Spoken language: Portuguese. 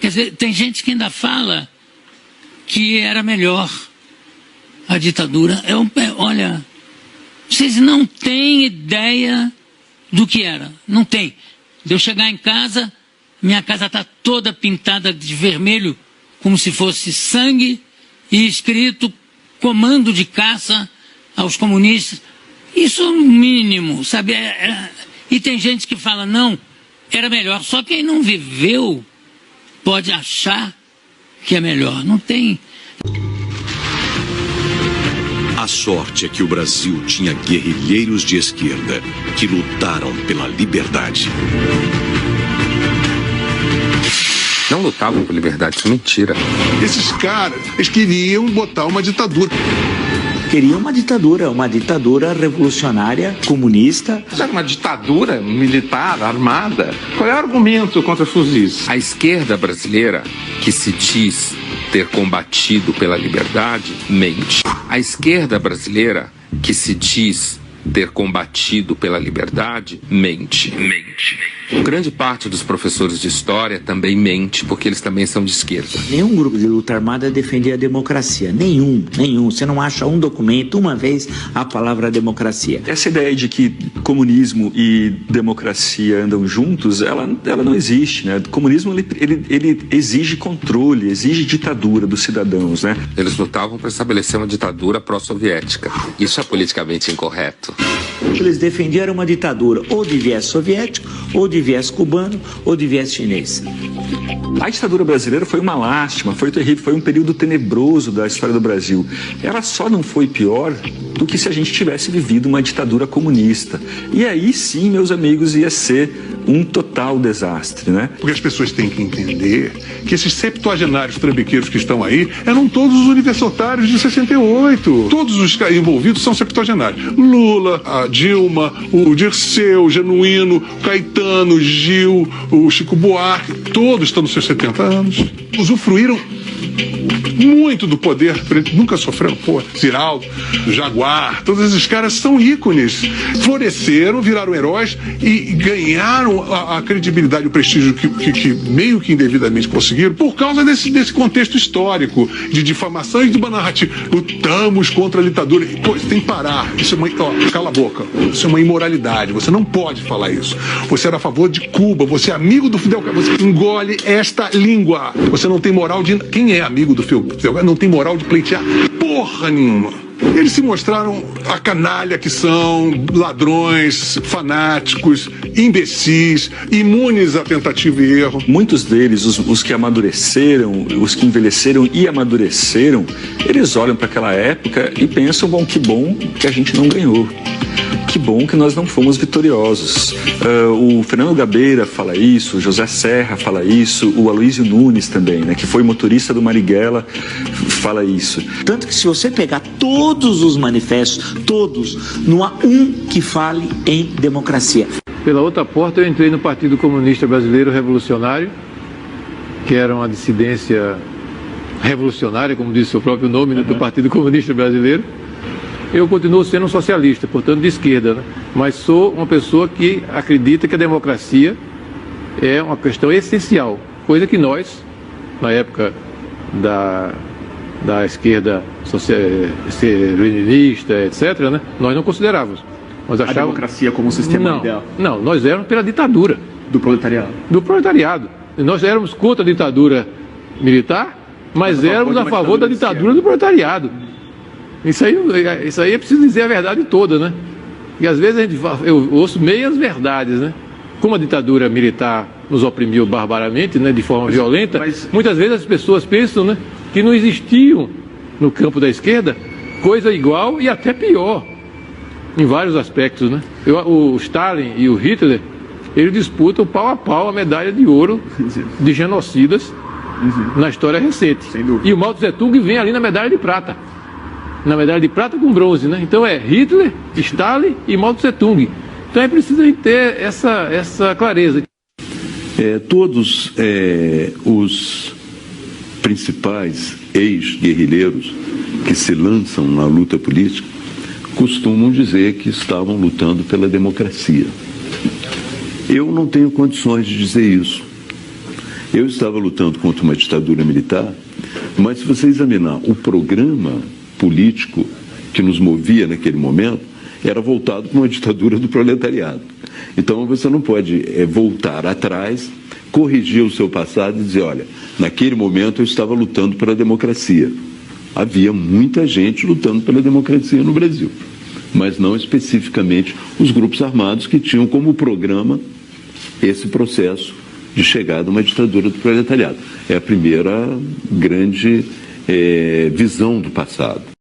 Quer dizer, tem gente que ainda fala que era melhor a ditadura. Olha, vocês não têm ideia do que era. Não tem. De eu chegar em casa, minha casa está toda pintada de vermelho, como se fosse sangue, e escrito comando de caça aos comunistas. Isso é o mínimo, sabe? E tem gente que fala, não, era melhor. Só quem não viveu pode achar que é melhor. Não tem. A sorte é que o Brasil tinha guerrilheiros de esquerda que lutaram pela liberdade. Não lutavam por liberdade, isso é mentira. Esses caras, eles queriam botar uma ditadura. Queria uma ditadura revolucionária, comunista. Era uma ditadura militar, armada. Qual é o argumento contra fuzis? A esquerda brasileira, que se diz ter combatido pela liberdade, mente. A esquerda brasileira, que se diz ter combatido pela liberdade, mente. Grande parte dos professores de história também mente, porque eles também são de esquerda. Nenhum grupo de luta armada defendia a democracia. Nenhum. Você não acha um documento, uma vez, a palavra democracia. Essa ideia de que comunismo e democracia andam juntos, ela não existe, né? O comunismo, ele exige controle, exige ditadura dos cidadãos, né? Eles lutavam para estabelecer uma ditadura pró-soviética. Isso é politicamente incorreto. Eles defendiam uma ditadura ou de viés soviético, ou de viés cubano, ou de viés chinês. A ditadura brasileira foi uma lástima, foi terrível, foi um período tenebroso da história do Brasil. Ela só não foi pior do que se a gente tivesse vivido uma ditadura comunista. E aí sim, meus amigos, ia ser um total desastre, né? Porque as pessoas têm que entender que esses septuagenários trambiqueiros que estão aí eram todos os universitários de 68. Todos os envolvidos são septuagenários. Lula, a Dilma, o Dirceu, o Genuíno, o Caetano, o Gil, o Chico Buarque, todos estão nos seus 70 anos. Usufruíram muito do poder, nunca sofreram, Ziraldo, Jaguar, todos esses caras são ícones, floresceram, viraram heróis e ganharam a credibilidade e o prestígio que meio que indevidamente conseguiram por causa desse contexto histórico de difamação e de uma narrativa. Lutamos contra a ditadura. Você tem que parar. Isso é cala a boca. Isso é uma imoralidade. Você não pode falar isso. Você era a favor de Cuba. Você é amigo do Fidel Castro. Você engole esta língua. Você não tem moral de... Quem é amigo do Fidel Castro não tem moral de pleitear porra nenhuma. Eles se mostraram a canalha que são, ladrões, fanáticos, imbecis, imunes a tentativa e erro. Muitos deles, os que amadureceram, os que envelheceram e amadureceram, eles olham para aquela época e pensam, bom, que bom que a gente não ganhou. Que bom que nós não fomos vitoriosos. O Fernando Gabeira fala isso, o José Serra fala isso, o Aloysio Nunes também, né, que foi motorista do Marighella, fala isso. Tanto que se você pegar todos os manifestos, todos, não há um que fale em democracia. Pela outra porta eu entrei no Partido Comunista Brasileiro Revolucionário, que era uma dissidência revolucionária, como disse o próprio nome, né, do Partido Comunista Brasileiro. Eu continuo sendo um socialista, portanto de esquerda, né? Mas sou uma pessoa que acredita que a democracia é uma questão essencial, coisa que nós, na época da esquerda leninista, etc., né, nós não considerávamos. Nós achávamos... A democracia como sistema ideal? Não, nós éramos pela ditadura. Do proletariado? Do proletariado. Nós éramos contra a ditadura militar, mas éramos a favor da ditadura do proletariado. Isso aí é preciso dizer a verdade toda, né? E às vezes eu ouço meias verdades, né? Como a ditadura militar nos oprimiu barbaramente, né, de forma violenta, muitas vezes as pessoas pensam, né, que não existiam no campo da esquerda coisa igual e até pior, em vários aspectos, né? O Stalin e o Hitler, eles disputam pau a pau a medalha de ouro de genocidas na história recente. E o Mao Tse Tung vem ali na medalha de prata. Na medalha de prata com bronze, né? Então é Hitler, Stalin e Mao Tse Tung. Então é preciso a gente ter essa clareza. Todos os principais ex-guerrilheiros que se lançam na luta política costumam dizer que estavam lutando pela democracia. Eu não tenho condições de dizer isso. Eu estava lutando contra uma ditadura militar, mas se você examinar o programa político que nos movia naquele momento, era voltado para uma ditadura do proletariado. Então você não pode voltar atrás, corrigir o seu passado e dizer, olha, naquele momento eu estava lutando pela democracia. Havia muita gente lutando pela democracia no Brasil, mas não especificamente os grupos armados que tinham como programa esse processo de chegada a uma ditadura do proletariado. É a primeira grande visão do passado.